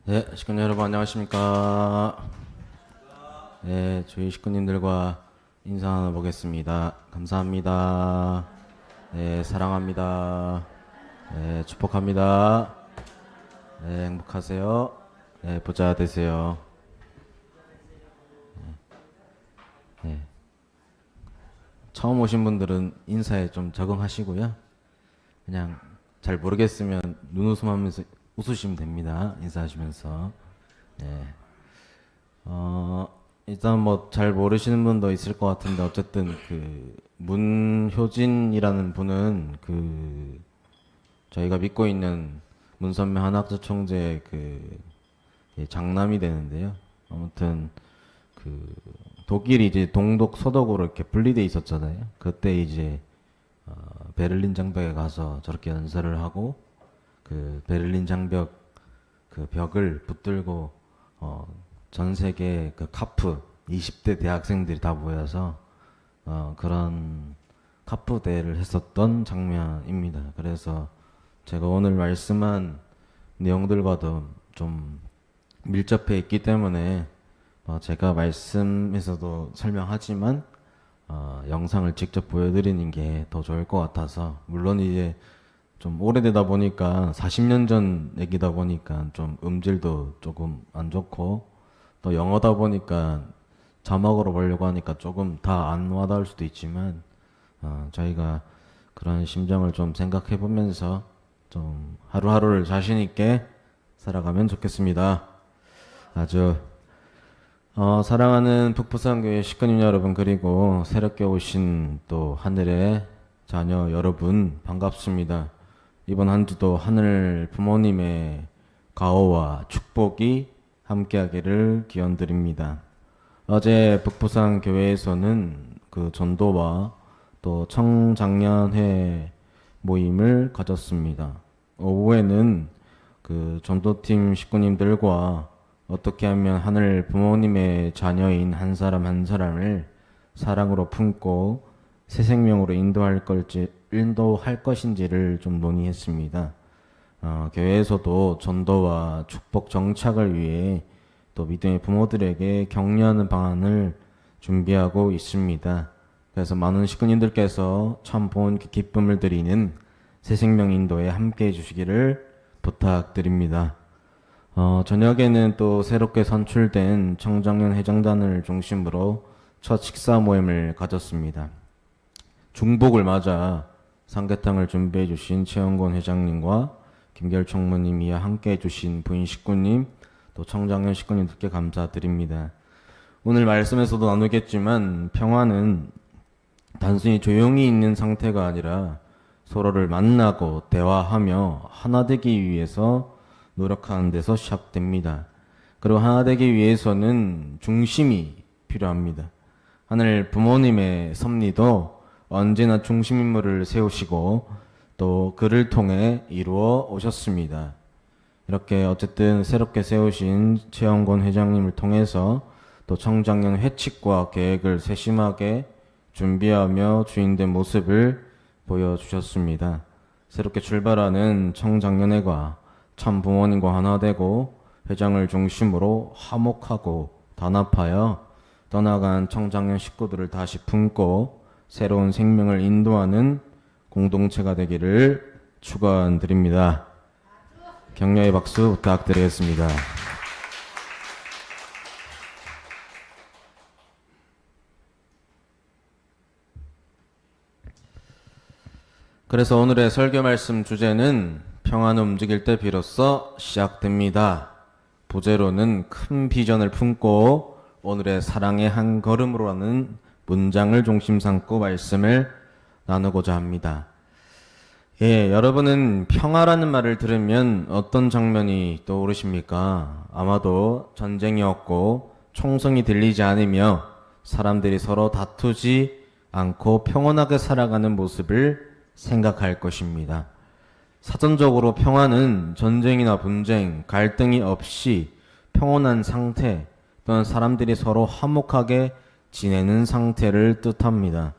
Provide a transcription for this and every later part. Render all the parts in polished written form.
네, 식구님 여러분 안녕하십니까? 네, 저희 식구님들과 인사 나눠보겠습니다. 감사합니다. 네, 사랑합니다. 네, 축복합니다. 네, 행복하세요. 네, 부자 되세요. 네, 처음 오신 분들은 인사에 좀 적응하시고요. 그냥 잘 모르겠으면 눈웃음하면서 웃으시면 됩니다. 인사하시면서. 네. 일단 뭐 잘 모르시는 분도 있을 것 같은데 어쨌든 그 문효진이라는 분은 그 저희가 믿고 있는 문선명 한학조 총재 그 장남이 되는데요. 아무튼 그 독일이 이제 동독 서독으로 이렇게 분리돼 있었잖아요. 그때 이제 베를린 장벽에 가서 저렇게 연설을 하고 그 베를린 장벽 그 벽을 붙들고 전 세계 그 카프 20대 대학생들이 다 모여서 그런 카프 대회를 했었던 장면입니다. 그래서 제가 오늘 말씀한 내용들과도 좀 밀접해 있기 때문에 제가 말씀에서도 설명하지만 영상을 직접 보여드리는 게 더 좋을 것 같아서 물론 이제 좀 오래되다 보니까 40년 전 얘기다 보니까 좀 음질도 조금 안 좋고 또 영어다 보니까 자막으로 보려고 하니까 조금 다 안 와닿을 수도 있지만 저희가 그런 심정을 좀 생각해 보면서 좀 하루하루를 자신 있게 살아가면 좋겠습니다. 아주 사랑하는 북부산교회 식구님 여러분 그리고 새롭게 오신 또 하늘의 자녀 여러분 반갑습니다. 이번 한 주도 하늘 부모님의 가호와 축복이 함께하기를 기원드립니다. 어제 북부산 교회에서는 그 전도와 또 청장년회 모임을 가졌습니다. 오후에는 그 전도팀 식구님들과 어떻게 하면 하늘 부모님의 자녀인 한 사람 한 사람을 사랑으로 품고 새 생명으로 인도할 것인지를 좀 논의했습니다. 교회에서도 전도와 축복 정착을 위해 또 믿음의 부모들에게 격려하는 방안을 준비하고 있습니다. 그래서 많은 식구님들께서 참 본 기쁨을 드리는 새 생명 인도에 함께 해주시기를 부탁드립니다. 저녁에는 또 새롭게 선출된 청장년 회장단을 중심으로 첫 식사 모임을 가졌습니다. 중복을 맞아 삼계탕을 준비해 주신 최영곤 회장님과 김결 총무님이와 함께 해주신 부인 식구님 또 청장년 식구님들께 감사드립니다. 오늘 말씀에서도 나누겠지만 평화는 단순히 조용히 있는 상태가 아니라 서로를 만나고 대화하며 하나 되기 위해서 노력하는 데서 시작됩니다. 그리고 하나 되기 위해서는 중심이 필요합니다. 하늘 부모님의 섭리도 언제나 중심 인물을 세우시고 또 그를 통해 이루어 오셨습니다. 이렇게 어쨌든 새롭게 세우신 최영곤 회장님을 통해서 또 청장년 회칙과 계획을 세심하게 준비하며 주인된 모습을 보여주셨습니다. 새롭게 출발하는 청장년회가 참 부모님과 하나 되고 회장을 중심으로 화목하고 단합하여 떠나간 청장년 식구들을 다시 품고 새로운 생명을 인도하는 공동체가 되기를 축원드립니다. 격려의 박수 부탁드리겠습니다. 그래서 오늘의 설교 말씀 주제는 평화는 움직일 때 비로소 시작됩니다. 부제로는 큰 비전을 품고 오늘의 사랑의 한 걸음으로라는 문장을 중심 삼고 말씀을 나누고자 합니다. 예, 여러분은 평화라는 말을 들으면 어떤 장면이 떠오르십니까? 아마도 전쟁이 없고 총성이 들리지 않으며 사람들이 서로 다투지 않고 평온하게 살아가는 모습을 생각할 것입니다. 사전적으로 평화는 전쟁이나 분쟁, 갈등이 없이 평온한 상태 또는 사람들이 서로 화목하게 지내는 상태를 뜻합니다.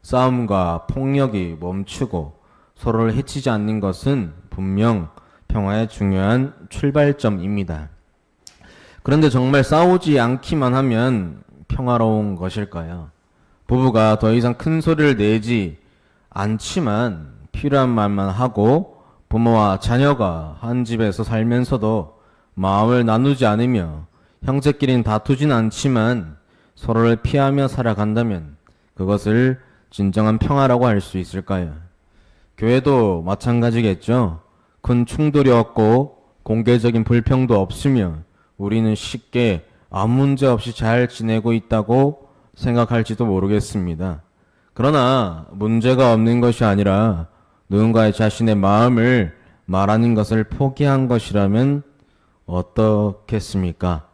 싸움과 폭력이 멈추고 서로를 해치지 않는 것은 분명 평화의 중요한 출발점입니다. 그런데 정말 싸우지 않기만 하면 평화로운 것일까요? 부부가 더 이상 큰 소리를 내지 않지만 필요한 말만 하고 부모와 자녀가 한 집에서 살면서도 마음을 나누지 않으며 형제끼리는 다투진 않지만 서로를 피하며 살아간다면 그것을 진정한 평화라고 할 수 있을까요? 교회도 마찬가지겠죠. 큰 충돌이 없고 공개적인 불평도 없으며 우리는 쉽게 아무 문제 없이 잘 지내고 있다고 생각할지도 모르겠습니다. 그러나 문제가 없는 것이 아니라 누군가의 자신의 마음을 말하는 것을 포기한 것이라면 어떻겠습니까?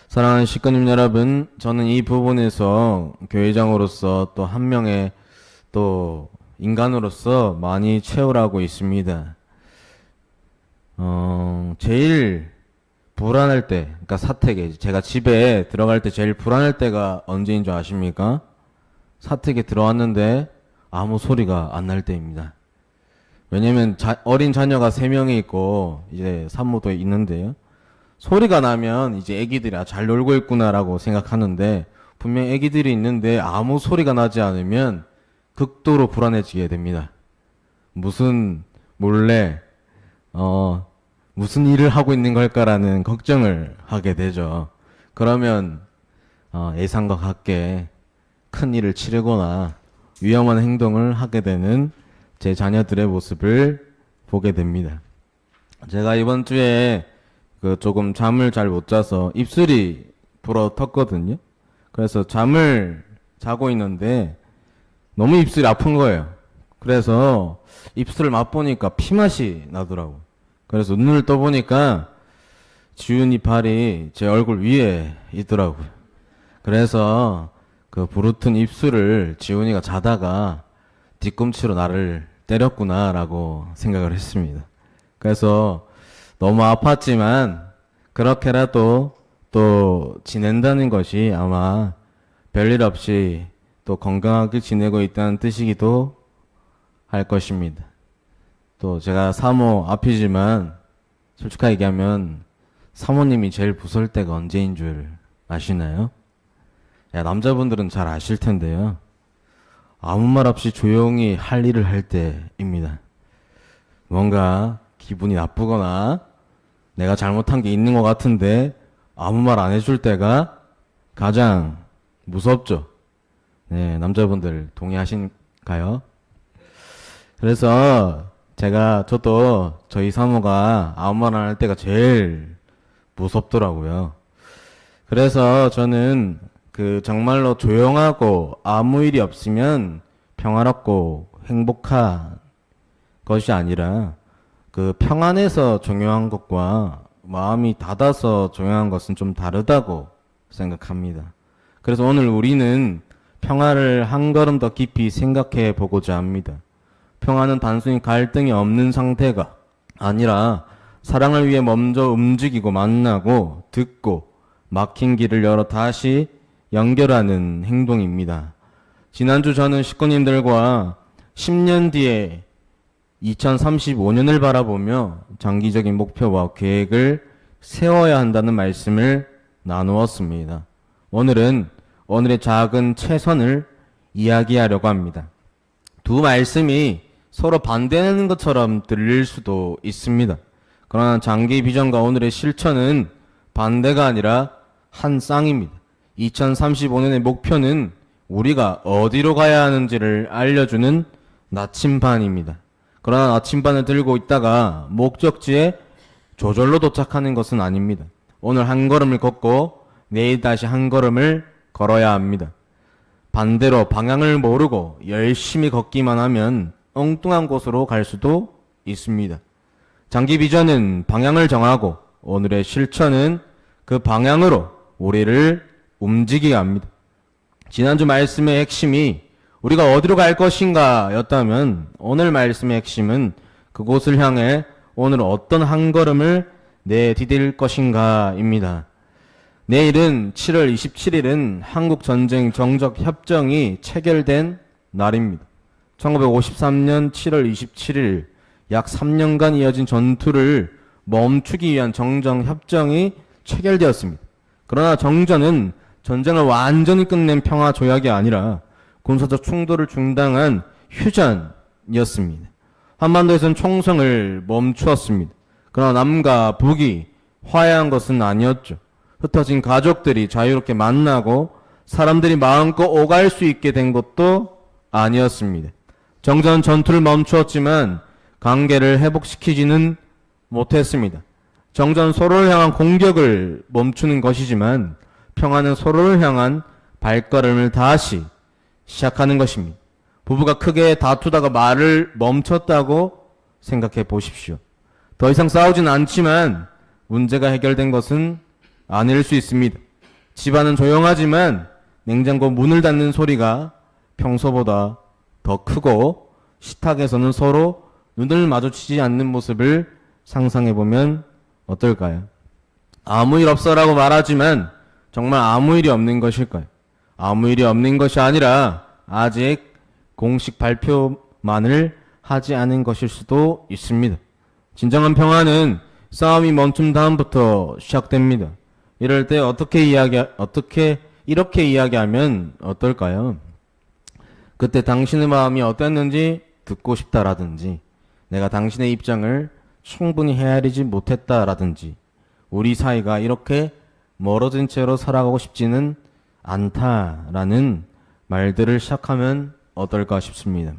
사랑하는 식구님 여러분, 저는 이 부분에서 교회장으로서 또 한 명의 또 인간으로서 많이 채우라고 있습니다. 제일 불안할 때, 그러니까 사택에, 제가 집에 들어갈 때 제일 불안할 때가 언제인 줄 아십니까? 사택에 들어왔는데 아무 소리가 안 날 때입니다. 왜냐면 어린 자녀가 3명이 있고 이제 산모도 있는데요. 소리가 나면 이제 애기들이 잘 놀고 있구나라고 생각하는데 분명 애기들이 있는데 아무 소리가 나지 않으면 극도로 불안해지게 됩니다. 몰래 무슨 일을 하고 있는 걸까라는 걱정을 하게 되죠. 그러면 예상과 같게 큰 일을 치르거나 위험한 행동을 하게 되는 제 자녀들의 모습을 보게 됩니다. 제가 이번 주에 조금 잠을 잘 못 자서 입술이 불어 텄거든요. 그래서 잠을 자고 있는데 너무 입술이 아픈 거예요. 그래서 입술을 맛보니까 피맛이 나더라고. 그래서 눈을 떠보니까 지훈이 발이 제 얼굴 위에 있더라고요. 그래서 그 부르튼 입술을 지훈이가 자다가 뒤꿈치로 나를 때렸구나라고 생각을 했습니다. 그래서 너무 아팠지만 그렇게라도 또 지낸다는 것이 아마 별일 없이 또 건강하게 지내고 있다는 뜻이기도 할 것입니다. 또 제가 사모 앞이지만 솔직하게 얘기하면 사모님이 제일 무서울 때가 언제인 줄 아시나요? 남자분들은 잘 아실 텐데요. 아무 말 없이 조용히 할 일을 할 때입니다. 뭔가 기분이 나쁘거나 내가 잘못한 게 있는 것 같은데 아무 말 안 해줄 때가 가장 무섭죠. 네, 남자분들 동의하신가요? 그래서 저도 저희 사모가 아무 말 안 할 때가 제일 무섭더라고요. 그래서 저는 정말로 조용하고 아무 일이 없으면 평화롭고 행복한 것이 아니라 평안해서 중요한 것과 마음이 닫아서 중요한 것은 좀 다르다고 생각합니다. 그래서 오늘 우리는 평화를 한 걸음 더 깊이 생각해 보고자 합니다. 평화는 단순히 갈등이 없는 상태가 아니라 사랑을 위해 먼저 움직이고 만나고 듣고 막힌 길을 열어 다시 연결하는 행동입니다. 지난주 저는 식구님들과 10년 뒤에 2035년을 바라보며 장기적인 목표와 계획을 세워야 한다는 말씀을 나누었습니다. 오늘은 오늘의 작은 최선을 이야기하려고 합니다. 두 말씀이 서로 반대하는 것처럼 들릴 수도 있습니다. 그러나 장기 비전과 오늘의 실천은 반대가 아니라 한 쌍입니다. 2035년의 목표는 우리가 어디로 가야 하는지를 알려주는 나침반입니다. 그러나 나침반을 들고 있다가 목적지에 저절로 도착하는 것은 아닙니다. 오늘 한 걸음을 걷고 내일 다시 한 걸음을 걸어야 합니다. 반대로 방향을 모르고 열심히 걷기만 하면 엉뚱한 곳으로 갈 수도 있습니다. 장기 비전은 방향을 정하고 오늘의 실천은 그 방향으로 우리를 움직이게 합니다. 지난주 말씀의 핵심이 우리가 어디로 갈 것인가 였다면 오늘 말씀의 핵심은 그곳을 향해 오늘 어떤 한 걸음을 내디딜 것인가 입니다. 내일은 7월 27일은 한국전쟁 정적협정이 체결된 날입니다. 1953년 7월 27일 약 3년간 이어진 전투를 멈추기 위한 정정협정이 체결되었습니다. 그러나 정전은 전쟁을 완전히 끝낸 평화 조약이 아니라 군사적 충돌을 중단한 휴전이었습니다. 한반도에서는 총성을 멈추었습니다. 그러나 남과 북이 화해한 것은 아니었죠. 흩어진 가족들이 자유롭게 만나고 사람들이 마음껏 오갈 수 있게 된 것도 아니었습니다. 정전 전투를 멈추었지만 관계를 회복시키지는 못했습니다. 정전 서로를 향한 공격을 멈추는 것이지만 평화는 서로를 향한 발걸음을 다시 시작하는 것입니다. 부부가 크게 다투다가 말을 멈췄다고 생각해 보십시오. 더 이상 싸우진 않지만 문제가 해결된 것은 아닐 수 있습니다. 집안은 조용하지만 냉장고 문을 닫는 소리가 평소보다 더 크고 식탁에서는 서로 눈을 마주치지 않는 모습을 상상해보면 어떨까요? 아무 일 없어라고 말하지만 정말 아무 일이 없는 것일까요? 아무 일이 없는 것이 아니라 아직 공식 발표만을 하지 않은 것일 수도 있습니다. 진정한 평화는 싸움이 멈춘 다음부터 시작됩니다. 이럴 때 이렇게 이야기하면 어떨까요? 그때 당신의 마음이 어땠는지 듣고 싶다라든지, 내가 당신의 입장을 충분히 헤아리지 못했다라든지, 우리 사이가 이렇게 멀어진 채로 살아가고 싶지는 않다라는 말들을 시작하면 어떨까 싶습니다.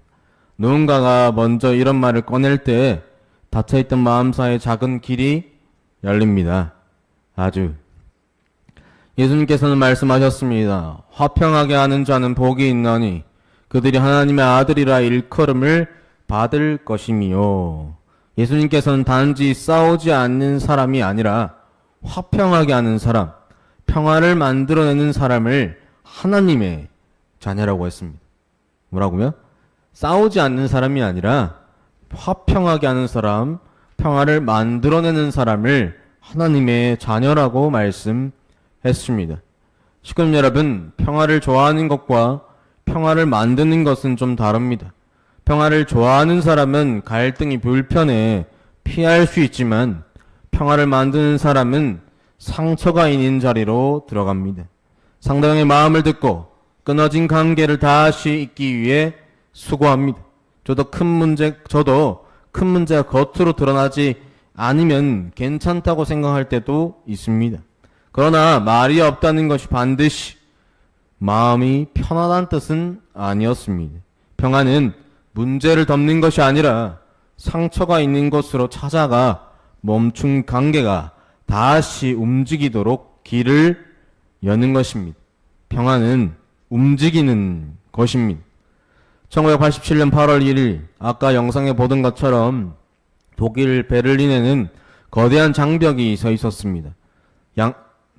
누군가가 먼저 이런 말을 꺼낼 때 닫혀있던 마음 사이의 작은 길이 열립니다. 아주. 예수님께서는 말씀하셨습니다. 화평하게 하는 자는 복이 있나니 그들이 하나님의 아들이라 일컬음을 받을 것이미요. 예수님께서는 단지 싸우지 않는 사람이 아니라 화평하게 하는 사람, 평화를 만들어내는 사람을 하나님의 자녀라고 했습니다. 뭐라고요? 싸우지 않는 사람이 아니라 화평하게 하는 사람, 평화를 만들어내는 사람을 하나님의 자녀라고 말씀했습니다. 시청자 여러분, 평화를 좋아하는 것과 평화를 만드는 것은 좀 다릅니다. 평화를 좋아하는 사람은 갈등이 불편해 피할 수 있지만 평화를 만드는 사람은 상처가 있는 자리로 들어갑니다. 상대방의 마음을 듣고 끊어진 관계를 다시 잇기 위해 수고합니다. 저도 큰 문제가 겉으로 드러나지 않으면 괜찮다고 생각할 때도 있습니다. 그러나 말이 없다는 것이 반드시 마음이 편하다는 뜻은 아니었습니다. 평화는 문제를 덮는 것이 아니라 상처가 있는 곳으로 찾아가 멈춘 관계가 다시 움직이도록 길을 여는 것입니다. 평화는 움직이는 것입니다. 1987년 8월 1일 아까 영상에 보던 것처럼 독일 베를린에는 거대한 장벽이 서 있었습니다.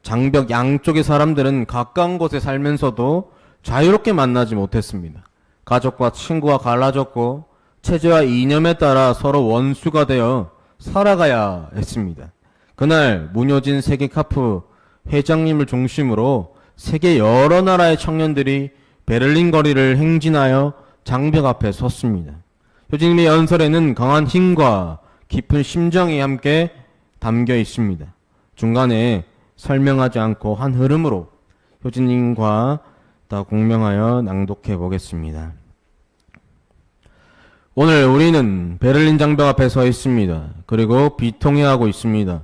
장벽 양쪽의 사람들은 가까운 곳에 살면서도 자유롭게 만나지 못했습니다. 가족과 친구가 갈라졌고 체제와 이념에 따라 서로 원수가 되어 살아가야 했습니다. 그날 문효진 세계카프 회장님을 중심으로 세계 여러 나라의 청년들이 베를린 거리를 행진하여 장벽 앞에 섰습니다. 효진님의 연설에는 강한 힘과 깊은 심정이 함께 담겨 있습니다. 중간에 설명하지 않고 한 흐름으로 효진님과 다 공명하여 낭독해 보겠습니다. 오늘 우리는 베를린 장벽 앞에 서 있습니다. 그리고 비통해하고 있습니다.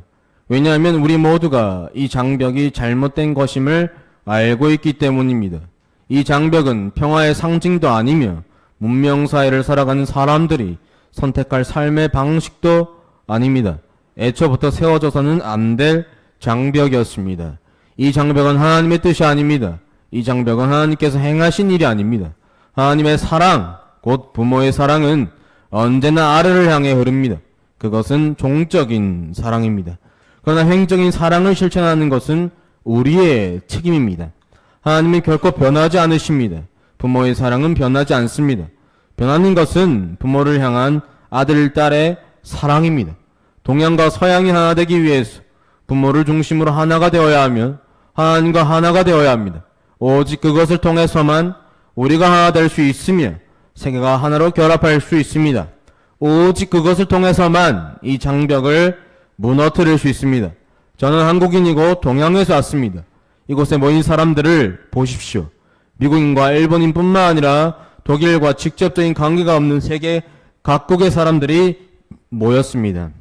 왜냐하면 우리 모두가 이 장벽이 잘못된 것임을 알고 있기 때문입니다. 이 장벽은 평화의 상징도 아니며 문명 사회를 살아가는 사람들이 선택할 삶의 방식도 아닙니다. 애초부터 세워져서는 안 될 장벽이었습니다. 이 장벽은 하나님의 뜻이 아닙니다. 이 장벽은 하나님께서 행하신 일이 아닙니다. 하나님의 사랑, 곧 부모의 사랑은 언제나 아래를 향해 흐릅니다. 그것은 종적인 사랑입니다. 그러나 횡적인 사랑을 실천하는 것은 우리의 책임입니다. 하나님은 결코 변하지 않으십니다. 부모의 사랑은 변하지 않습니다. 변하는 것은 부모를 향한 아들, 딸의 사랑입니다. 동양과 서양이 하나 되기 위해서 부모를 중심으로 하나가 되어야 하며 하나님과 하나가 되어야 합니다. 오직 그것을 통해서만 우리가 하나 될 수 있으며 세계가 하나로 결합할 수 있습니다. 오직 그것을 통해서만 이 장벽을 무너뜨릴 수 있습니다. 저는 한국인이고 동양에서 왔습니다. 이곳에 모인 사람들을 보십시오. 미국인과 일본인뿐만 아니라 독일과 직접적인 관계가 없는 세계 각국의 사람들이 모였습니다.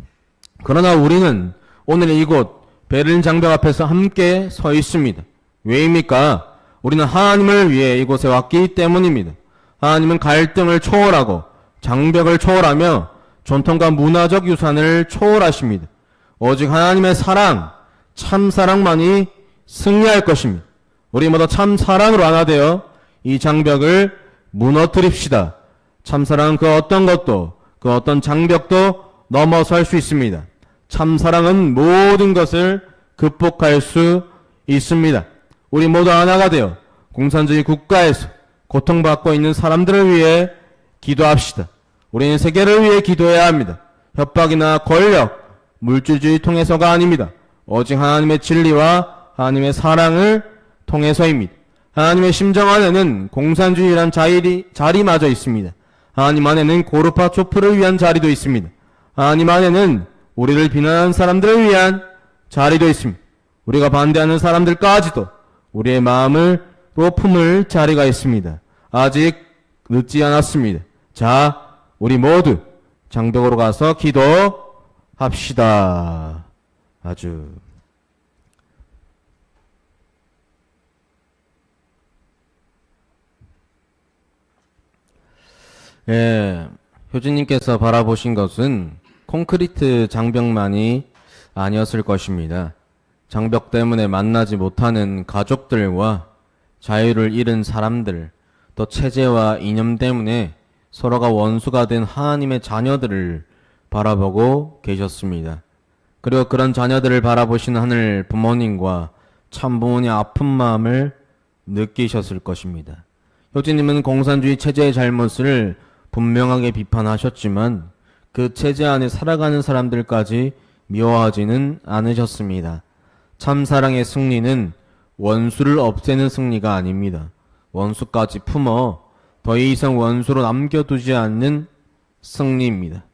그러나 우리는 오늘 이곳 베를린 장벽 앞에서 함께 서 있습니다. 왜입니까? 우리는 하나님을 위해 이곳에 왔기 때문입니다. 하나님은 갈등을 초월하고 장벽을 초월하며 전통과 문화적 유산을 초월하십니다. 오직 하나님의 사랑, 참 사랑만이 승리할 것입니다. 우리 모두 참 사랑으로 하나 되어 이 장벽을 무너뜨립시다. 참 사랑은 그 어떤 것도, 그 어떤 장벽도 넘어설 수 있습니다. 참 사랑은 모든 것을 극복할 수 있습니다. 우리 모두 하나가 되어 공산주의 국가에서 고통받고 있는 사람들을 위해 기도합시다. 우리는 세계를 위해 기도해야 합니다. 협박이나 권력, 물질주의 통해서가 아닙니다. 오직 하나님의 진리와 하나님의 사랑을 통해서입니다. 하나님의 심정 안에는 공산주의란 자리마저 있습니다. 하나님 안에는 고르바초프를 위한 자리도 있습니다. 하나님 안에는 우리를 비난하는 사람들을 위한 자리도 있습니다. 우리가 반대하는 사람들까지도 우리의 마음을 품을 자리가 있습니다. 아직 늦지 않았습니다. 자, 우리 모두 장벽으로 가서 기도합시다. 아주 효진님께서 바라보신 것은 콘크리트 장벽만이 아니었을 것입니다. 장벽 때문에 만나지 못하는 가족들과 자유를 잃은 사람들, 또 체제와 이념 때문에 서로가 원수가 된 하나님의 자녀들을 바라보고 계셨습니다. 그리고 그런 자녀들을 바라보시는 하늘 부모님과 참부모님의 아픈 마음을 느끼셨을 것입니다. 효진님은 공산주의 체제의 잘못을 분명하게 비판하셨지만 그 체제 안에 살아가는 사람들까지 미워하지는 않으셨습니다. 참사랑의 승리는 원수를 없애는 승리가 아닙니다. 원수까지 품어 더 이상 원수로 남겨두지 않는 승리입니다.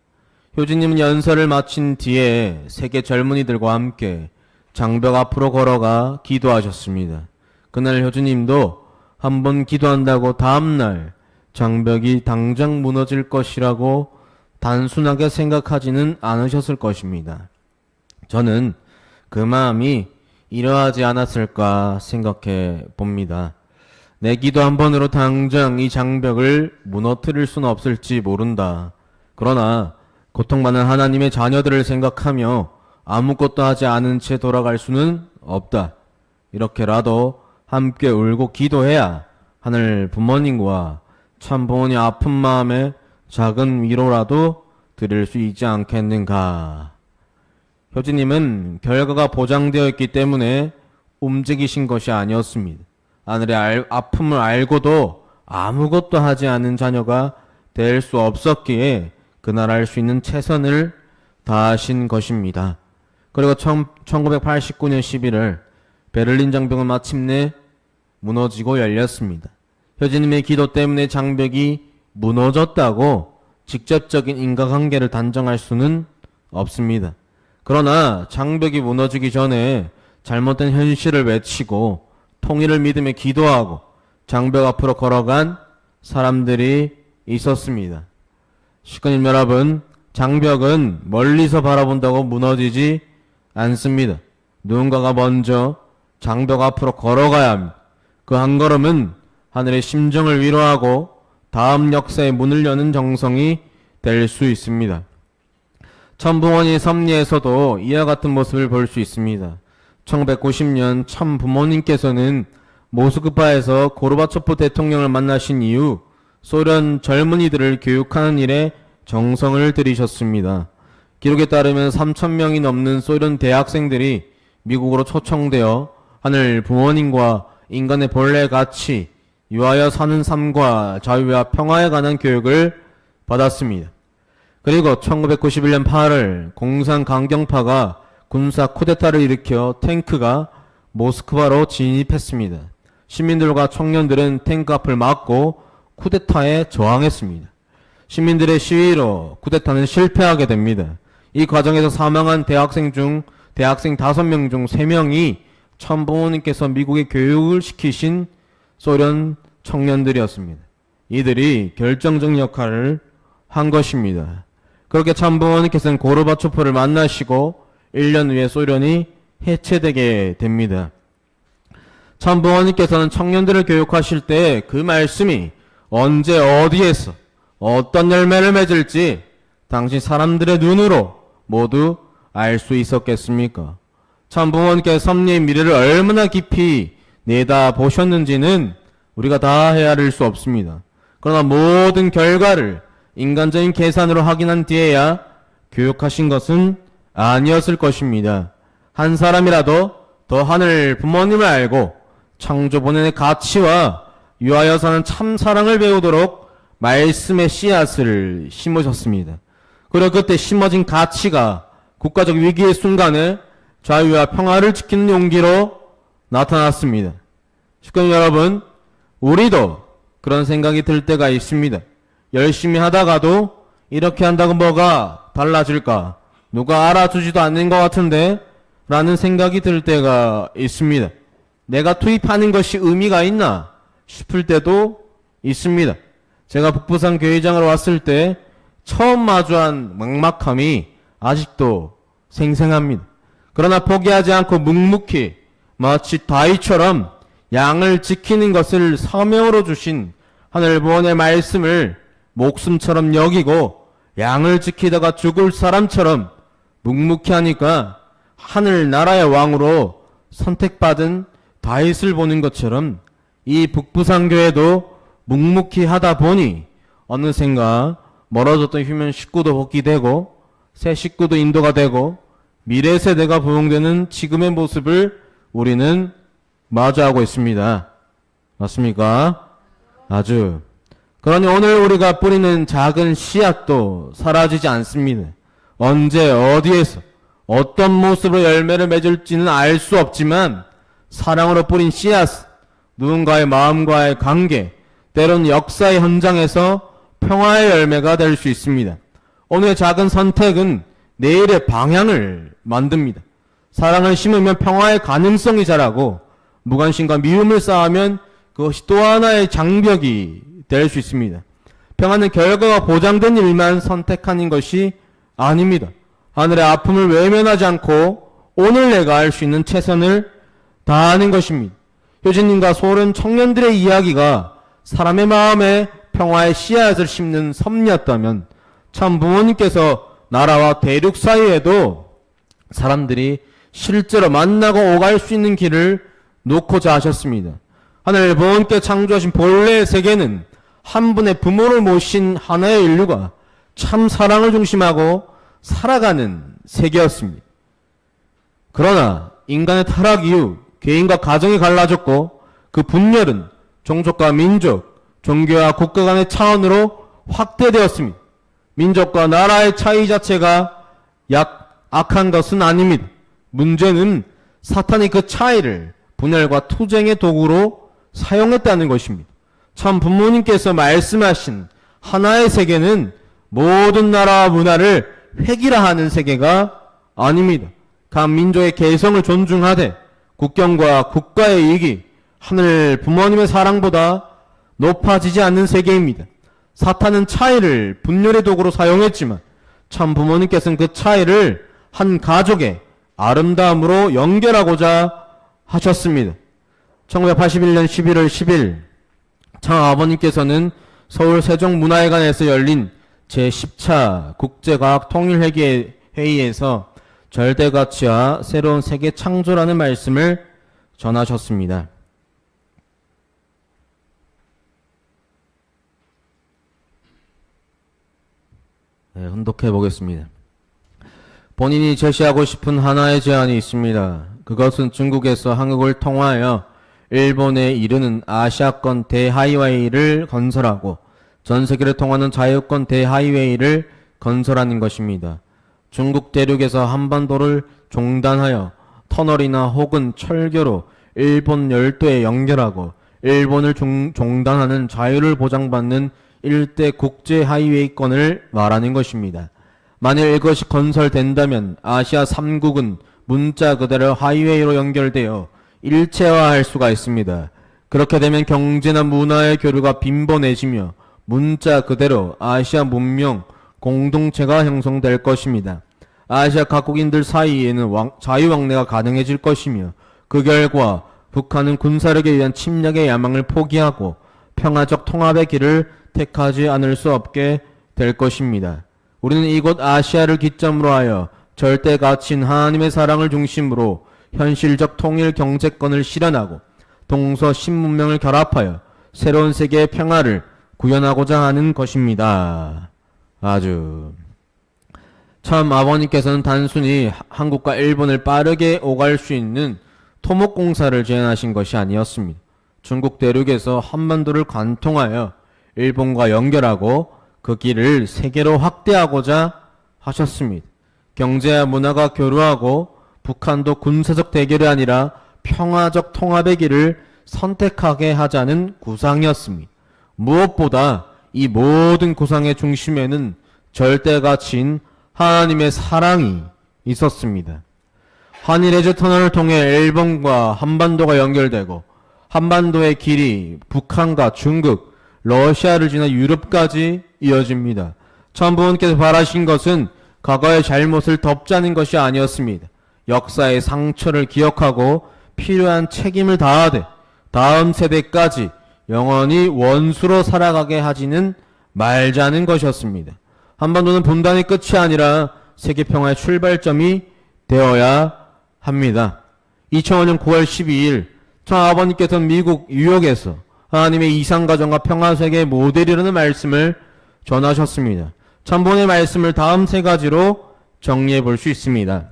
효진님은 연설을 마친 뒤에 세계 젊은이들과 함께 장벽 앞으로 걸어가 기도하셨습니다. 그날 효진님도 한번 기도한다고 다음날 장벽이 당장 무너질 것이라고 단순하게 생각하지는 않으셨을 것입니다. 저는 그 마음이 이러하지 않았을까 생각해 봅니다. 내 기도 한 번으로 당장 이 장벽을 무너뜨릴 수는 없을지 모른다. 그러나 고통받는 하나님의 자녀들을 생각하며 아무것도 하지 않은 채 돌아갈 수는 없다. 이렇게라도 함께 울고 기도해야 하늘 부모님과 참 부모님 아픈 마음에 작은 위로라도 드릴 수 있지 않겠는가. 효진님은 결과가 보장되어 있기 때문에 움직이신 것이 아니었습니다. 아들의 아픔을 알고도 아무것도 하지 않은 자녀가 될 수 없었기에 그날 할 수 있는 최선을 다하신 것입니다. 그리고 1989년 11월 베를린 장벽은 마침내 무너지고 열렸습니다. 효진님의 기도 때문에 장벽이 무너졌다고 직접적인 인과관계를 단정할 수는 없습니다. 그러나 장벽이 무너지기 전에 잘못된 현실을 외치고 통일을 믿으며 기도하고 장벽 앞으로 걸어간 사람들이 있었습니다. 시크님 여러분, 장벽은 멀리서 바라본다고 무너지지 않습니다. 누군가가 먼저 장벽 앞으로 걸어가야 합니다. 그 한 걸음은 하늘의 심정을 위로하고 다음 역사의 문을 여는 정성이 될 수 있습니다. 천부모님 섭리에서도 이와 같은 모습을 볼 수 있습니다. 1990년 천부모님께서는 모스크바에서 고르바초프 대통령을 만나신 이후 소련 젊은이들을 교육하는 일에 정성을 들이셨습니다. 기록에 따르면 3,000명이 넘는 소련 대학생들이 미국으로 초청되어 하늘 부모님과 인간의 본래 가치, 위하여 사는 삶과 자유와 평화에 관한 교육을 받았습니다. 그리고 1991년 8월 공산 강경파가 군사 쿠데타를 일으켜 탱크가 모스크바로 진입했습니다. 시민들과 청년들은 탱크 앞을 막고 쿠데타에 저항했습니다. 시민들의 시위로 쿠데타는 실패하게 됩니다. 이 과정에서 사망한 대학생 중 대학생 5명 중 3명이 참 부모님께서 미국에 교육을 시키신 소련 청년들이었습니다. 이들이 결정적 역할을 한 것입니다. 그렇게 참 부모님께서는 고르바초프를 만나시고 1년 후에 소련이 해체되게 됩니다. 참 부모님께서는 청년들을 교육하실 때 그 말씀이 언제 어디에서 어떤 열매를 맺을지 당시 사람들의 눈으로 모두 알 수 있었겠습니까? 참 부모님께서 섭리의 미래를 얼마나 깊이 내다보셨는지는 우리가 다 헤아릴 수 없습니다. 그러나 모든 결과를 인간적인 계산으로 확인한 뒤에야 교육하신 것은 아니었을 것입니다. 한 사람이라도 더 하늘 부모님을 알고 창조본연의 가치와 유하여 사는 참 사랑을 배우도록 말씀의 씨앗을 심으셨습니다. 그리고 그때 심어진 가치가 국가적 위기의 순간에 자유와 평화를 지키는 용기로 나타났습니다. 식구님 여러분, 우리도 그런 생각이 들 때가 있습니다. 열심히 하다가도 이렇게 한다고 뭐가 달라질까? 누가 알아주지도 않는 것 같은데? 라는 생각이 들 때가 있습니다. 내가 투입하는 것이 의미가 있나 싶을 때도 있습니다. 제가 북부산 교회장으로 왔을 때 처음 마주한 막막함이 아직도 생생합니다. 그러나 포기하지 않고 묵묵히 마치 다윗처럼 양을 지키는 것을 사명으로 주신 하늘 부원의 말씀을 목숨처럼 여기고 양을 지키다가 죽을 사람처럼 묵묵히 하니까 하늘나라의 왕으로 선택받은 다윗을 보는 것처럼 이 북부산교회도 묵묵히 하다 보니 어느샌가 멀어졌던 휴면 식구도 복귀되고 새 식구도 인도가 되고 미래 세대가 부흥되는 지금의 모습을 우리는 마주하고 있습니다. 맞습니까? 아주. 그러니 오늘 우리가 뿌리는 작은 씨앗도 사라지지 않습니다. 언제 어디에서 어떤 모습으로 열매를 맺을지는 알 수 없지만 사랑으로 뿌린 씨앗, 누군가의 마음과의 관계, 때론 역사의 현장에서 평화의 열매가 될 수 있습니다. 오늘의 작은 선택은 내일의 방향을 만듭니다. 사랑을 심으면 평화의 가능성이 자라고 무관심과 미움을 쌓으면 그것이 또 하나의 장벽이 될 수 있습니다. 평화는 결과가 보장된 일만 선택하는 것이 아닙니다. 하늘의 아픔을 외면하지 않고 오늘 내가 할 수 있는 최선을 다하는 것입니다. 효진님과 소련 청년들의 이야기가 사람의 마음에 평화의 씨앗을 심는 섭리였다면 참 부모님께서 나라와 대륙 사이에도 사람들이 실제로 만나고 오갈 수 있는 길을 놓고자 하셨습니다. 하늘 부모님께 창조하신 본래의 세계는 한 분의 부모를 모신 하나의 인류가 참 사랑을 중심하고 살아가는 세계였습니다. 그러나 인간의 타락 이후 개인과 가정이 갈라졌고 그 분열은 종족과 민족, 종교와 국가 간의 차원으로 확대되었습니다. 민족과 나라의 차이 자체가 악한 것은 아닙니다. 문제는 사탄이 그 차이를 분열과 투쟁의 도구로 사용했다는 것입니다. 참 부모님께서 말씀하신 하나의 세계는 모든 나라와 문화를 획일화하는 세계가 아닙니다. 각 민족의 개성을 존중하되 국경과 국가의 이익이 하늘 부모님의 사랑보다 높아지지 않는 세계입니다. 사탄은 차이를 분열의 도구로 사용했지만 참 부모님께서는 그 차이를 한 가족의 아름다움으로 연결하고자 하셨습니다. 1981년 11월 10일 참 아버님께서는 서울 세종문화회관에서 열린 제10차 국제과학통일회의에서 절대가치와 새로운 세계 창조라는 말씀을 전하셨습니다. 네, 혼독해 보겠습니다. 본인이 제시하고 싶은 하나의 제안이 있습니다. 그것은 중국에서 한국을 통하여 일본에 이르는 아시아권 대하이웨이를 건설하고 전 세계를 통하는 자유권 대하이웨이를 건설하는 것입니다. 중국 대륙에서 한반도를 종단하여 터널이나 혹은 철교로 일본 열도에 연결하고 일본을 종단하는 자유를 보장받는 일대 국제 하이웨이권을 말하는 것입니다. 만일 이것이 건설된다면 아시아 3국은 문자 그대로 하이웨이로 연결되어 일체화할 수가 있습니다. 그렇게 되면 경제나 문화의 교류가 빈번해지며 문자 그대로 아시아 문명 공동체가 형성될 것입니다. 아시아 각국인들 사이에는 자유왕래가 가능해질 것이며 그 결과 북한은 군사력에 의한 침략의 야망을 포기하고 평화적 통합의 길을 택하지 않을 수 없게 될 것입니다. 우리는 이곳 아시아를 기점으로 하여 절대 가치인 하나님의 사랑을 중심으로 현실적 통일 경제권을 실현하고 동서 신문명을 결합하여 새로운 세계의 평화를 구현하고자 하는 것입니다. 아주 참 아버님께서는 단순히 한국과 일본을 빠르게 오갈 수 있는 토목공사를 제안하신 것이 아니었습니다. 중국 대륙에서 한반도를 관통하여 일본과 연결하고 그 길을 세계로 확대하고자 하셨습니다. 경제와 문화가 교류하고 북한도 군사적 대결이 아니라 평화적 통합의 길을 선택하게 하자는 구상이었습니다. 무엇보다 이 모든 구상의 중심에는 절대 가치인 하나님의 사랑이 있었습니다. 한일 해저 터널을 통해 일본과 한반도가 연결되고 한반도의 길이 북한과 중국, 러시아를 지나 유럽까지 이어집니다. 천부원께서 바라신 것은 과거의 잘못을 덮자는 것이 아니었습니다. 역사의 상처를 기억하고 필요한 책임을 다하되 다음 세대까지 영원히 원수로 살아가게 하지는 말자는 것이었습니다. 한반도는 분단의 끝이 아니라 세계평화의 출발점이 되어야 합니다. 2005년 9월 12일 저 아버님께서는 미국 뉴욕에서 하나님의 이상가정과 평화세계의 모델이라는 말씀을 전하셨습니다. 천본의 말씀을 다음 세 가지로 정리해 볼 수 있습니다.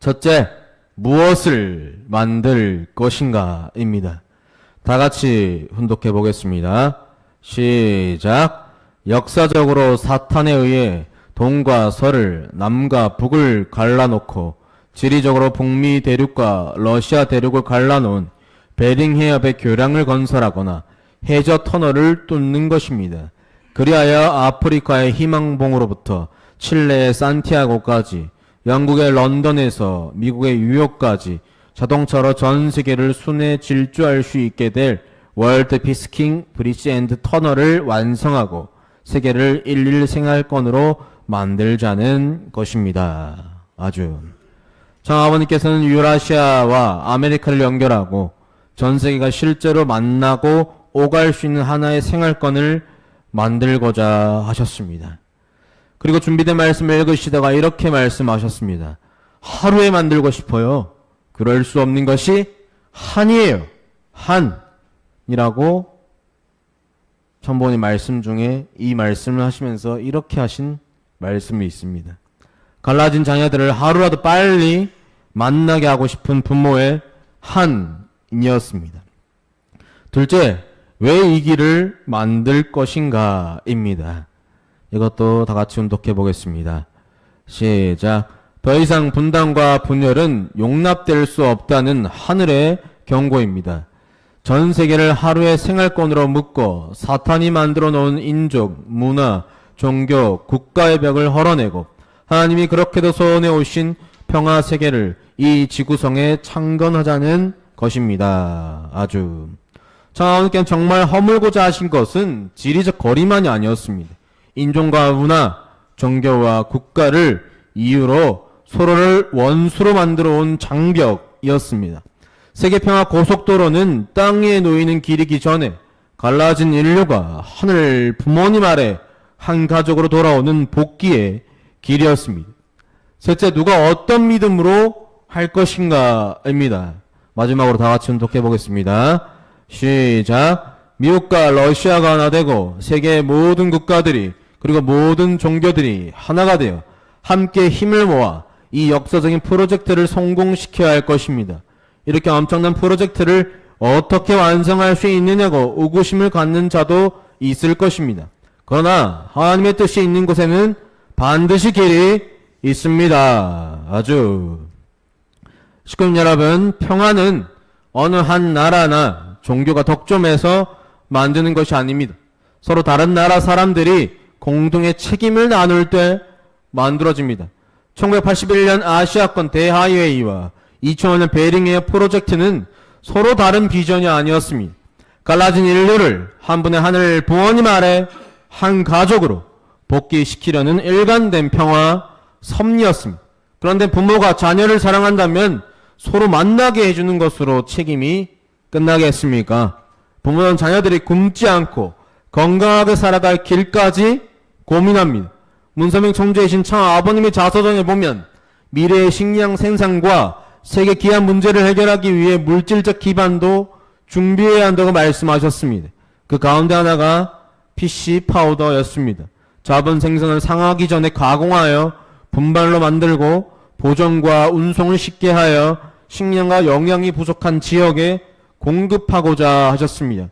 첫째, 무엇을 만들 것인가 입니다. 다 같이 훈독해 보겠습니다. 시작. 역사적으로 사탄에 의해 동과 서를, 남과 북을 갈라놓고 지리적으로 북미 대륙과 러시아 대륙을 갈라놓은 베링 해협의 교량을 건설하거나 해저 터널을 뚫는 것입니다. 그리하여 아프리카의 희망봉으로부터 칠레의 산티아고까지, 영국의 런던에서 미국의 뉴욕까지 자동차로 전 세계를 순회 질주할 수 있게 될 월드 피스킹 브리지 앤드 터널을 완성하고 세계를 일일 생활권으로 만들자는 것입니다. 아주 장 아버님께서는 유라시아와 아메리카를 연결하고 전 세계가 실제로 만나고 오갈 수 있는 하나의 생활권을 만들고자 하셨습니다. 그리고 준비된 말씀을 읽으시다가 이렇게 말씀하셨습니다. 하루에 만들고 싶어요. 그럴 수 없는 것이 한이에요. 한이라고 천본의 말씀 중에 이 말씀을 하시면서 이렇게 하신 말씀이 있습니다. 갈라진 자녀들을 하루라도 빨리 만나게 하고 싶은 부모의 한이었습니다. 둘째, 왜 이 길을 만들 것인가 입니다. 이것도 다 같이 운독해 보겠습니다. 시작. 더 이상 분단과 분열은 용납될 수 없다는 하늘의 경고입니다. 전 세계를 하루의 생활권으로 묶어 사탄이 만들어 놓은 인종, 문화, 종교, 국가의 벽을 헐어내고 하나님이 그렇게도 소원해 오신 평화 세계를 이 지구성에 창건하자는 것입니다. 아주 하나님께는 정말 허물고자 하신 것은 지리적 거리만이 아니었습니다. 인종과 문화, 종교와 국가를 이유로 서로를 원수로 만들어 온 장벽이었습니다. 세계평화 고속도로는 땅 위에 놓이는 길이기 전에 갈라진 인류가 하늘 부모님 아래 한 가족으로 돌아오는 복귀의 길이었습니다. 셋째, 누가 어떤 믿음으로 할 것인가입니다. 마지막으로 다 같이 운독해 보겠습니다. 시작. 미국과 러시아가 하나 되고 세계의 모든 국가들이 그리고 모든 종교들이 하나가 되어 함께 힘을 모아 이 역사적인 프로젝트를 성공시켜야 할 것입니다. 이렇게 엄청난 프로젝트를 어떻게 완성할 수 있느냐고 의구심을 갖는 자도 있을 것입니다. 그러나 하나님의 뜻이 있는 곳에는 반드시 길이 있습니다. 아주 시끄러운 여러분, 평화는 어느 한 나라나 종교가 독점해서 만드는 것이 아닙니다. 서로 다른 나라 사람들이 공동의 책임을 나눌 때 만들어집니다. 1981년 아시아권 대하이웨이와 2005년 베링에어 프로젝트는 서로 다른 비전이 아니었습니다. 갈라진 인류를 한 분의 하늘 부모님 아래 한 가족으로 복귀시키려는 일관된 평화 섭리였습니다. 그런데 부모가 자녀를 사랑한다면 서로 만나게 해주는 것으로 책임이 끝나겠습니까? 부모는 자녀들이 굶지 않고 건강하게 살아갈 길까지 고민합니다. 문선명 총재이신 참 아버님의 자서전에 보면 미래의 식량 생산과 세계 기한 문제를 해결하기 위해 물질적 기반도 준비해야 한다고 말씀하셨습니다. 그 가운데 하나가 PC 파우더였습니다. 자본 생산을 상하기 전에 가공하여 분발로 만들고 보존과 운송을 쉽게 하여 식량과 영양이 부족한 지역에 공급하고자 하셨습니다.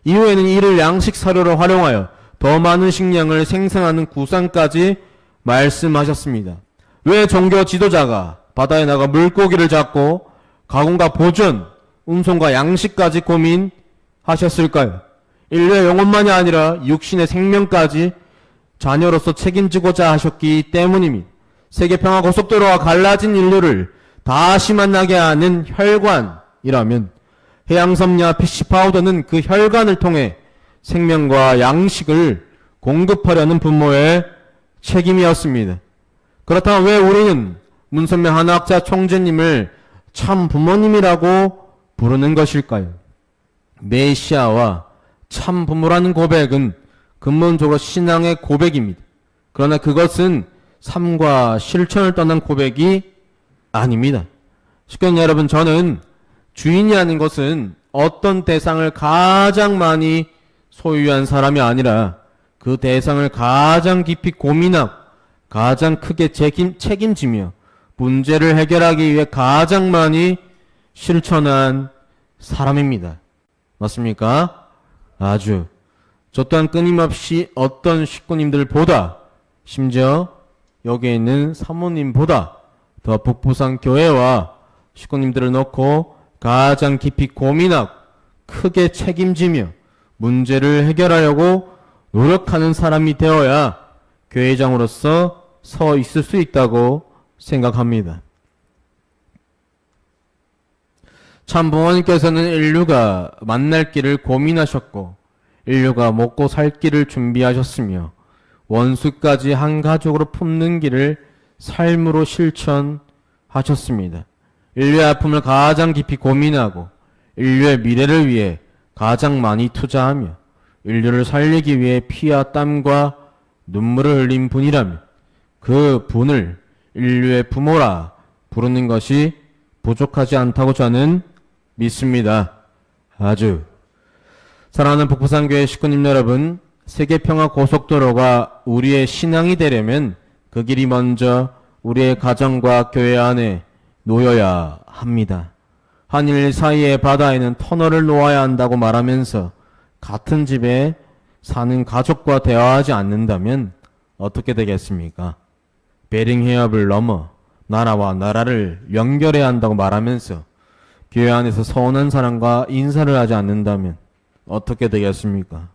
이후에는 이를 양식 사료로 활용하여 더 많은 식량을 생산하는 구상까지 말씀하셨습니다. 왜 종교 지도자가 바다에 나가 물고기를 잡고 가공과 보존, 운송과 양식까지 고민하셨을까요? 인류의 영혼만이 아니라 육신의 생명까지 자녀로서 책임지고자 하셨기 때문입니다. 세계평화고속도로와 갈라진 인류를 다시 만나게 하는 혈관이라면 해양섬유와 피시파우더는 그 혈관을 통해 생명과 양식을 공급하려는 부모의 책임이었습니다. 그렇다면 왜 우리는 문선명 한학자 총재님을 참 부모님이라고 부르는 것일까요? 메시아와 참 부모라는 고백은 근본적으로 신앙의 고백입니다. 그러나 그것은 삶과 실천을 떠난 고백이 아닙니다. 식구님 여러분, 저는 주인이라는 것은 어떤 대상을 가장 많이 소유한 사람이 아니라 그 대상을 가장 깊이 고민하고 가장 크게 책임지며 문제를 해결하기 위해 가장 많이 실천한 사람입니다. 맞습니까? 아주. 저 또한 끊임없이 어떤 식구님들보다, 심지어 여기에 있는 사모님보다 더 북부산 교회와 식구님들을 놓고 가장 깊이 고민하고 크게 책임지며 문제를 해결하려고 노력하는 사람이 되어야 교회장으로서 서 있을 수 있다고 생각합니다. 참 부모님께서는 인류가 만날 길을 고민하셨고 인류가 먹고 살 길을 준비하셨으며 원수까지 한 가족으로 품는 길을 삶으로 실천하셨습니다. 인류의 아픔을 가장 깊이 고민하고 인류의 미래를 위해 가장 많이 투자하며 인류를 살리기 위해 피와 땀과 눈물을 흘린 분이라면 그 분을 인류의 부모라 부르는 것이 부족하지 않다고 저는 믿습니다. 아주. 사랑하는 북부산교회 식구님 여러분, 세계평화고속도로가 우리의 신앙이 되려면 그 길이 먼저 우리의 가정과 교회 안에 놓여야 합니다. 한일 사이의 바다에는 터널을 놓아야 한다고 말하면서 같은 집에 사는 가족과 대화하지 않는다면 어떻게 되겠습니까? 베링 해협을 넘어 나라와 나라를 연결해야 한다고 말하면서 교회 안에서 서운한 사람과 인사를 하지 않는다면 어떻게 되겠습니까?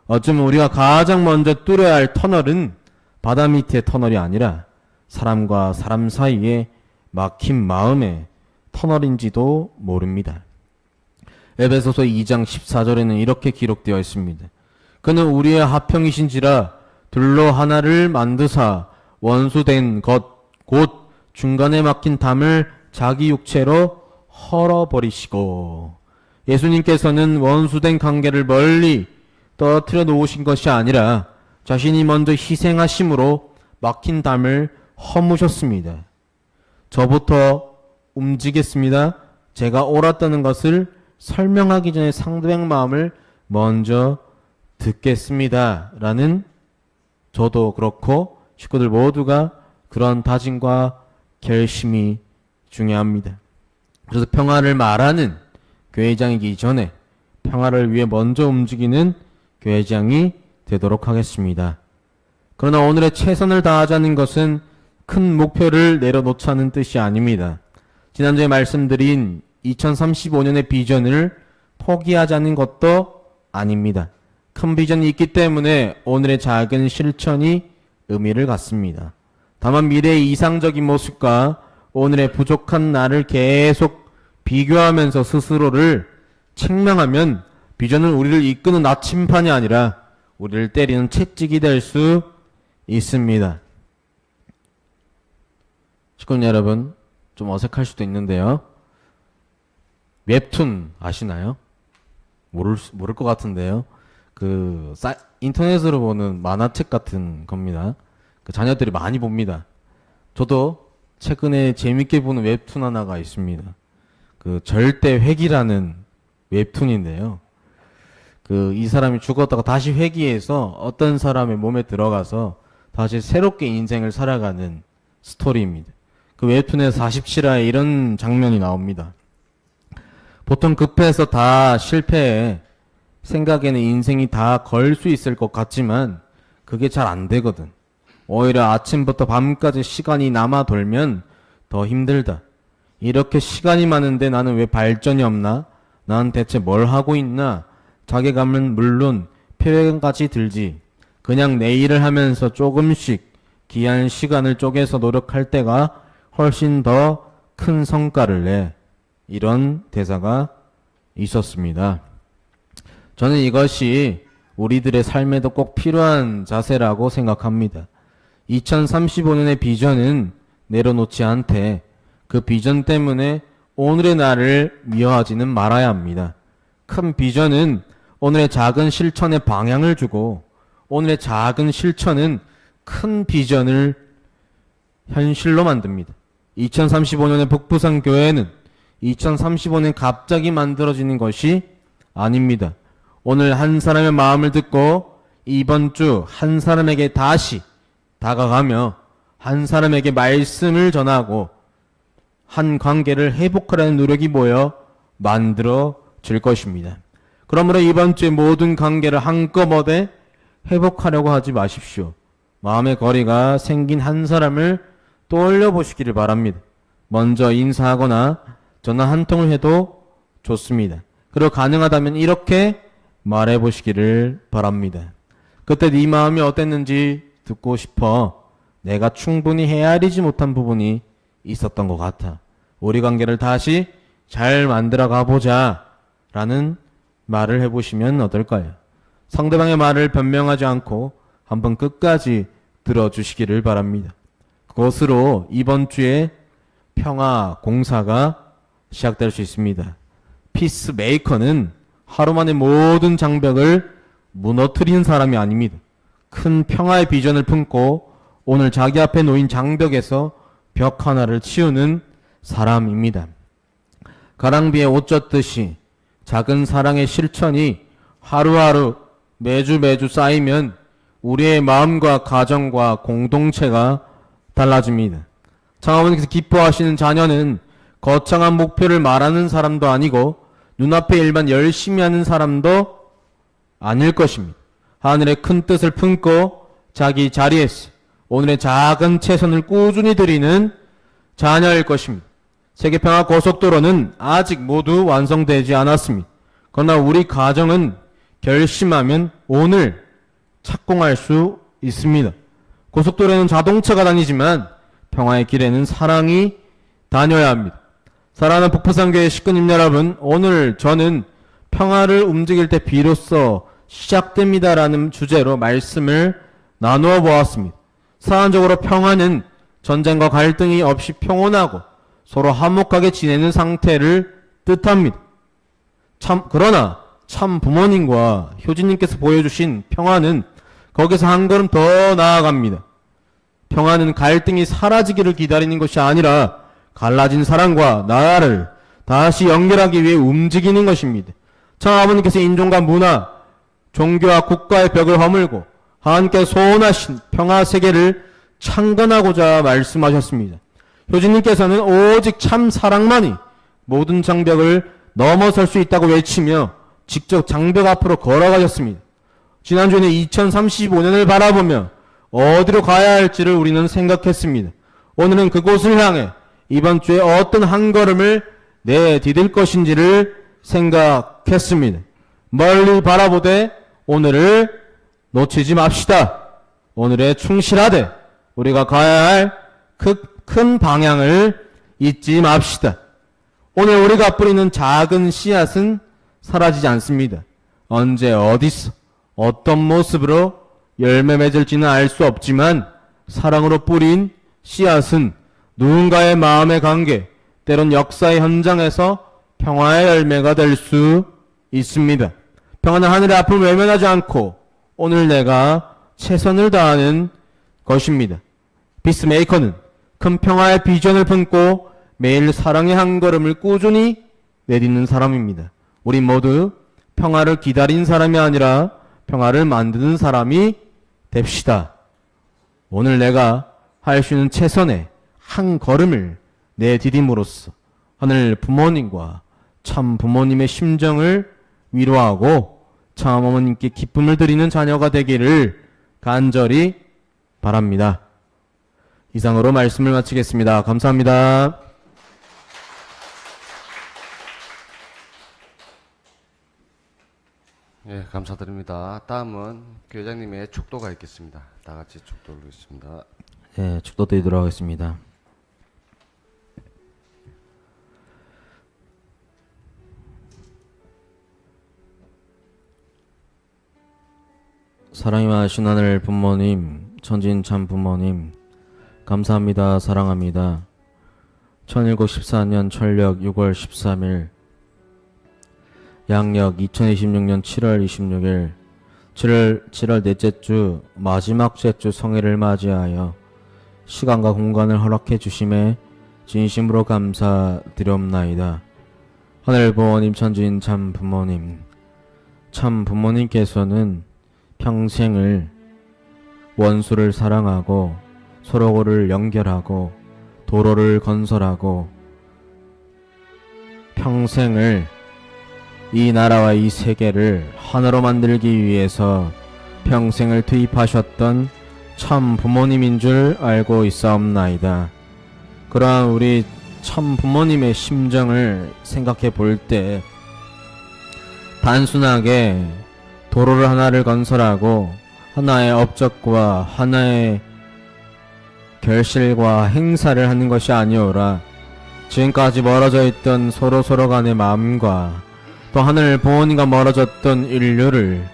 어쩌면 우리가 가장 먼저 뚫어야 할 터널은 바다 밑의 터널이 아니라 사람과 사람 사이에 막힌 마음의 터널인지도 모릅니다. 에베소서 2장 14절에는 이렇게 기록되어 있습니다. 그는 우리의 화평이신지라 둘로 하나를 만드사 원수된 것 곧 중간에 막힌 담을 자기 육체로 헐어버리시고, 예수님께서는 원수된 관계를 멀리 떨어뜨려 놓으신 것이 아니라 자신이 먼저 희생하심으로 막힌 담을 허무셨습니다. 저부터 움직였습니다. 제가 옳았다는 것을 설명하기 전에 상대방 마음을 먼저 듣겠습니다. 라는, 저도 그렇고 식구들 모두가 그런 다짐과 결심이 중요합니다. 그래서 평화를 말하는 교회장이기 전에 평화를 위해 먼저 움직이는 교회장이 되도록 하겠습니다. 그러나 오늘의 최선을 다하자는 것은 큰 목표를 내려놓자는 뜻이 아닙니다. 지난주에 말씀드린 2035년의 비전을 포기하자는 것도 아닙니다. 큰 비전이 있기 때문에 오늘의 작은 실천이 의미를 갖습니다. 다만 미래의 이상적인 모습과 오늘의 부족한 나를 계속 비교하면서 스스로를 책망하면 비전은 우리를 이끄는 나침판이 아니라 우리를 때리는 채찍이 될 수 있습니다. 시청자 여러분, 좀 어색할 수도 있는데요. 웹툰 아시나요? 모를 것 같은데요. 인터넷으로 보는 만화책 같은 겁니다. 자녀들이 많이 봅니다. 저도 최근에 재밌게 보는 웹툰 하나가 있습니다. 절대 회귀라는 웹툰인데요. 이 사람이 죽었다가 다시 회귀해서 어떤 사람의 몸에 들어가서 다시 새롭게 인생을 살아가는 스토리입니다. 웹툰에서 47화에 이런 장면이 나옵니다. 보통 급해서 다 실패해 생각에는 인생이 다 걸 수 있을 것 같지만 그게 잘 안 되거든. 오히려 아침부터 밤까지 시간이 남아 돌면 더 힘들다. 이렇게 시간이 많은데 나는 왜 발전이 없나? 난 대체 뭘 하고 있나? 자괴감은 물론 폐회감까지 들지. 그냥 내 일을 하면서 조금씩 귀한 시간을 쪼개서 노력할 때가 훨씬 더 큰 성과를 내. 이런 대사가 있었습니다. 저는 이것이 우리들의 삶에도 꼭 필요한 자세라고 생각합니다. 2035년의 비전은 내려놓지 않되 그 비전 때문에 오늘의 나를 미워하지는 말아야 합니다. 큰 비전은 오늘의 작은 실천에 방향을 주고 오늘의 작은 실천은 큰 비전을 현실로 만듭니다. 2035년의 북부산 교회는 2035년 갑자기 만들어지는 것이 아닙니다. 오늘 한 사람의 마음을 듣고 이번 주 한 사람에게 다시 다가가며 한 사람에게 말씀을 전하고 한 관계를 회복하려는 노력이 모여 만들어질 것입니다. 그러므로 이번 주에 모든 관계를 한꺼번에 회복하려고 하지 마십시오. 마음의 거리가 생긴 한 사람을 떠올려 보시기를 바랍니다. 먼저 인사하거나 전화 한 통을 해도 좋습니다. 그리고 가능하다면 이렇게 말해 보시기를 바랍니다. 그때 네 마음이 어땠는지 듣고 싶어. 내가 충분히 헤아리지 못한 부분이 있었던 것 같아. 우리 관계를 다시 잘 만들어 가보자 라는 말을 해보시면 어떨까요? 상대방의 말을 변명하지 않고 한번 끝까지 들어주시기를 바랍니다. 그것으로 이번 주에 평화 공사가 시작될 수 있습니다. 피스메이커는 하루 만에 모든 장벽을 무너뜨리는 사람이 아닙니다. 큰 평화의 비전을 품고 오늘 자기 앞에 놓인 장벽에서 벽 하나를 치우는 사람입니다. 가랑비에 옷 젖듯이 작은 사랑의 실천이 하루하루 매주 쌓이면 우리의 마음과 가정과 공동체가 달라집니다. 장아버님께서 기뻐하시는 자녀는 거창한 목표를 말하는 사람도 아니고 눈앞의 일만 열심히 하는 사람도 아닐 것입니다. 하늘의 큰 뜻을 품고 자기 자리에서 오늘의 작은 최선을 꾸준히 드리는 자녀일 것입니다. 세계평화 고속도로는 아직 모두 완성되지 않았습니다. 그러나 우리 가정은 결심하면 오늘 착공할 수 있습니다. 고속도로에는 자동차가 다니지만 평화의 길에는 사랑이 다녀야 합니다. 사랑하는 북부산교회 식구님 여러분, 오늘 저는 평화를 움직일 때 비로소 시작됩니다라는 주제로 말씀을 나누어 보았습니다. 사안적으로 평화는 전쟁과 갈등이 없이 평온하고 서로 화목하게 지내는 상태를 뜻합니다. 그러나 참 부모님과 효진님께서 보여주신 평화는 거기서 한 걸음 더 나아갑니다. 평화는 갈등이 사라지기를 기다리는 것이 아니라 갈라진 사랑과 나라를 다시 연결하기 위해 움직이는 것입니다. 참 아버님께서 인종과 문화, 종교와 국가의 벽을 허물고 하나님께 소원하신 평화 세계를 창건하고자 말씀하셨습니다. 효진님께서는 오직 참 사랑만이 모든 장벽을 넘어설 수 있다고 외치며 직접 장벽 앞으로 걸어가셨습니다. 지난주에는 2035년을 바라보며 어디로 가야 할지를 우리는 생각했습니다. 오늘은 그곳을 향해 이번 주에 어떤 한 걸음을 내디딜 것인지를 생각했습니다. 멀리 바라보되 오늘을 놓치지 맙시다. 오늘에 충실하되 우리가 가야 할 큰 방향을 잊지 맙시다. 오늘 우리가 뿌리는 작은 씨앗은 사라지지 않습니다. 언제 어디서 어떤 모습으로 열매 맺을지는 알 수 없지만 사랑으로 뿌린 씨앗은 누군가의 마음의 관계, 때론 역사의 현장에서 평화의 열매가 될 수 있습니다. 평화는 하늘의 아픔을 외면하지 않고 오늘 내가 최선을 다하는 것입니다. 피스메이커는 큰 평화의 비전을 품고 매일 사랑의 한 걸음을 꾸준히 내딛는 사람입니다. 우리 모두 평화를 기다린 사람이 아니라 평화를 만드는 사람이 됩시다. 오늘 내가 할 수 있는 최선의 한 걸음을 내디딤으로써 하늘 부모님과 참 부모님의 심정을 위로하고 참 어머님께 기쁨을 드리는 자녀가 되기를 간절히 바랍니다. 이상으로 말씀을 마치겠습니다. 감사합니다. 예, 감사드립니다. 다음은 교회장님의 축도가 있겠습니다. 다 같이 축도 올리겠습니다. 네, 축도 드리도록 하겠습니다. 사랑이 많으신 하늘 부모님, 천진 참 부모님, 감사합니다. 사랑합니다. 1714년 철력 6월 13일, 양력 2026년 7월 26일, 7월 넷째 주 마지막 주 성회를 맞이하여 시간과 공간을 허락해 주심에 진심으로 감사드리옵나이다. 하늘 부모님, 천진 참 부모님, 참 부모님께서는 평생을 원수를 사랑하고 서로를 연결하고 도로를 건설하고 평생을 이 나라와 이 세계를 하나로 만들기 위해서 평생을 투입하셨던 참 부모님인 줄 알고 있사옵나이다. 그러한 우리 참 부모님의 심정을 생각해 볼 때 단순하게 도로를 하나를 건설하고 하나의 업적과 하나의 결실과 행사를 하는 것이 아니오라. 지금까지 멀어져 있던 서로 간의 마음과 또 하늘 부모님과 멀어졌던 인류를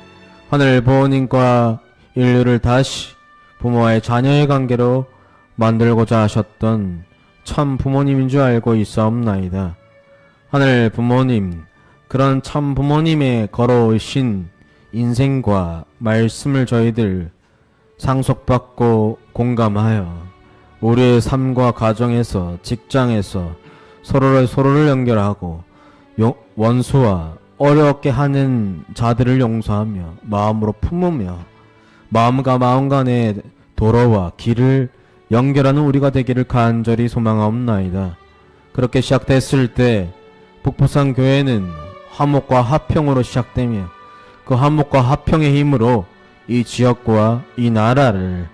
하늘 부모님과 인류를 다시 부모와의 자녀의 관계로 만들고자 하셨던 참 부모님인 줄 알고 있사옵나이다. 하늘 부모님, 그런 참 부모님의 걸어오신 인생과 말씀을 저희들 상속받고 공감하여 우리의 삶과 가정에서 직장에서 서로를 연결하고 원수와 어렵게 하는 자들을 용서하며 마음으로 품으며 마음과 마음 간의 도로와 길을 연결하는 우리가 되기를 간절히 소망하옵나이다. 그렇게 시작됐을 때 북부산 교회는 화목과 화평으로 시작되며 그 화목과 화평의 힘으로 이 지역과 이 나라를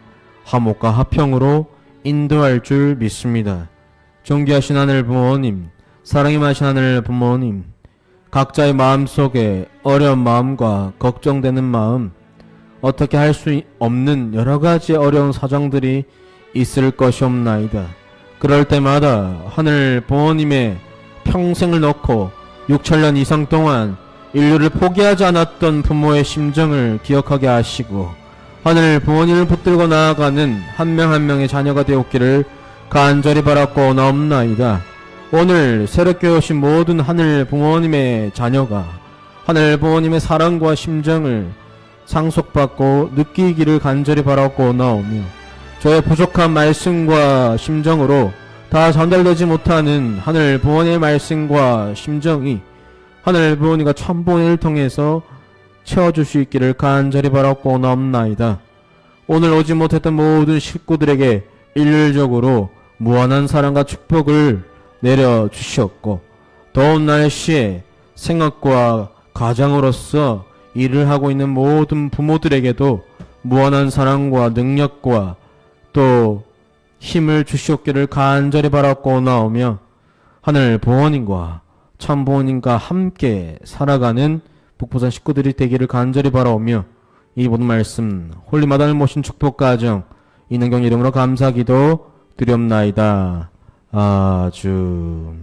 화목과 화평으로 인도할 줄 믿습니다. 존귀하신 하늘 부모님, 사랑이 많으신 하늘 부모님, 각자의 마음속에 어려운 마음과 걱정되는 마음, 어떻게 할 수 없는 여러 가지 어려운 사정들이 있을 것이옵나이다. 그럴 때마다 하늘 부모님의 평생을 놓고 6천년 이상 동안 인류를 포기하지 않았던 부모의 심정을 기억하게 하시고 하늘 부모님을 붙들고 나아가는 한 명 한 명의 자녀가 되었기를 간절히 바랐고 나옵나이다. 오늘 새롭게 오신 모든 하늘 부모님의 자녀가 하늘 부모님의 사랑과 심정을 상속받고 느끼기를 간절히 바랐고 나오며 저의 부족한 말씀과 심정으로 다 전달되지 못하는 하늘 부모님의 말씀과 심정이 하늘 부모님과 천부모님을 통해서 채워줄 수 있기를 간절히 바랐고 나옵나이다. 오늘 오지 못했던 모든 식구들에게 일률적으로 무한한 사랑과 축복을 내려주시었고 더운 날씨에 생업과 가장으로서 일을 하고 있는 모든 부모들에게도 무한한 사랑과 능력과 또 힘을 주시옵기를 간절히 바랐고 나오며 하늘 부모님과 참 부모님과 함께 살아가는 북부산 식구들이 되기를 간절히 바라오며 이 모든 말씀 홀리마다를 모신 축복가정 이능경 이름으로 감사기도 드렸나이다. 아주